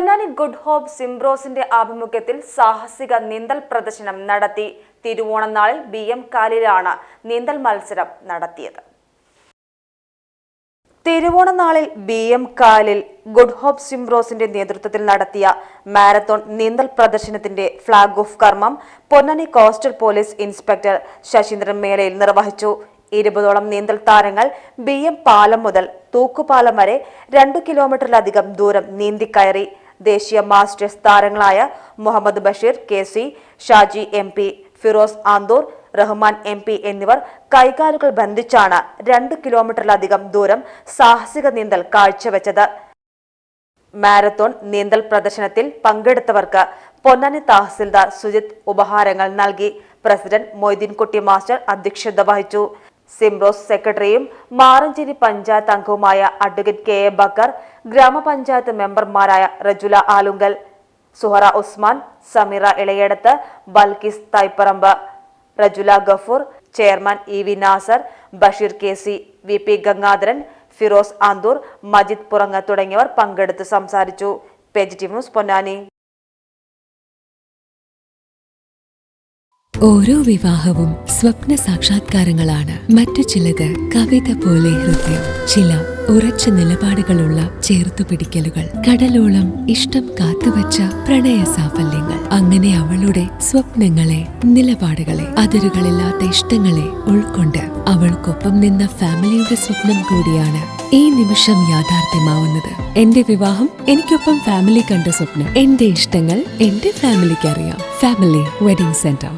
Ponnani good hope സിംബ്രോസിന്റെ ആഭിമുഖ്യത്തിൽ സാഹസിക നീന്തൽ പ്രദർശനം നടത്തി. തിരുവോണനാളിൽ BM കാലിലാണ് നീന്തൽ മത്സരം നടത്തിയത്. തിരുവോണനാളിൽ BM കാലിൽ ഗുഡ് ഹോപ്പ് സിംബ്രോസിന്റെ നേതൃത്വത്തിൽ നടത്തിയ മാരത്തോൺ നീന്തൽ പ്രദർശനത്തിന്റെ ഫ്ളാഗ് ഓഫ് കർമ്മം Ponnani coastal police inspector Sasheendran Melayil നിർവഹിച്ചു. 20ഓളം നീന്തൽ താരങ്ങൾ BM പാലം മുതൽ തൂക്കുപാലം വരെ 2 കിലോമീറ്ററിലധികം ദൂരം നീന്തിക്കയറി. ദേശീയ മാസ്റ്റേഴ്സ് താരങ്ങളായ Muhammad Basheer KC, Shaji MP, Firoz Anthoor, Rahman MP എന്നിവർ കൈകാലുകൾ ബന്ധിച്ചാണ് 2 കിലോമീറ്ററിലധികം ദൂരം സാഹസിക നീന്തൽ കാഴ്ചവെച്ചത്. മാരത്തോൺ നീന്തൽ പ്രദർശനത്തിൽ പങ്കെടുത്തവർക്ക് പൊന്നാനി തഹസിൽദാർ സുജിത് ഉപഹാരങ്ങൾ നൽകി. പ്രസിഡന്റ് മൊയ്തീൻകുട്ടി മാസ്റ്റർ അധ്യക്ഷത വഹിച്ചു. സിംബ്രോസ് സെക്രട്ടറിയും മാറഞ്ചേരി പഞ്ചായത്ത് അംഗവുമായ അഡ്വക്കേറ്റ് KA ബക്കർ, ഗ്രാമപഞ്ചായത്ത് മെമ്പർമാരായ Rajula Alunkal, Suhara Usman, Sameera Elayadath, Balkis Thaiparambu, Rajula Gafoor, chairman EV Nasar, Basheer KC, VP Gangadharan, Firoz Anthoor, Majid Purangu തുടങ്ങിയവർ പങ്കെടുത്ത് സംസാരിച്ചു. PGT news Ponnani. ഓരോ വിവാഹവും സ്വപ്ന സാക്ഷാത്കാരങ്ങളാണ്. മറ്റു ചിലത് കവിത പോലെ ഹൃദയം, ചില ഉറച്ച നിലപാടുകളുള്ള ചേർത്തുപിടിക്കലുകൾ, കടലോളം ഇഷ്ടം കാത്തുവച്ച പ്രണയ സാഫല്യങ്ങൾ. അങ്ങനെ അവളുടെ സ്വപ്നങ്ങളെ, നിലപാടുകളെ, അതിരുകളില്ലാത്ത ഇഷ്ടങ്ങളെ ഉൾക്കൊണ്ട് അവൾക്കൊപ്പം നിന്ന ഫാമിലിയുടെ സ്വപ്നം കൂടിയാണ് ഈ നിമിഷം യാഥാർത്ഥ്യമാവുന്നത്. എന്റെ വിവാഹം എനിക്കൊപ്പം ഫാമിലി കണ്ട സ്വപ്നം. എന്റെ ഇഷ്ടങ്ങൾ എന്റെ ഫാമിലിക്ക് അറിയാം. Family wedding centre.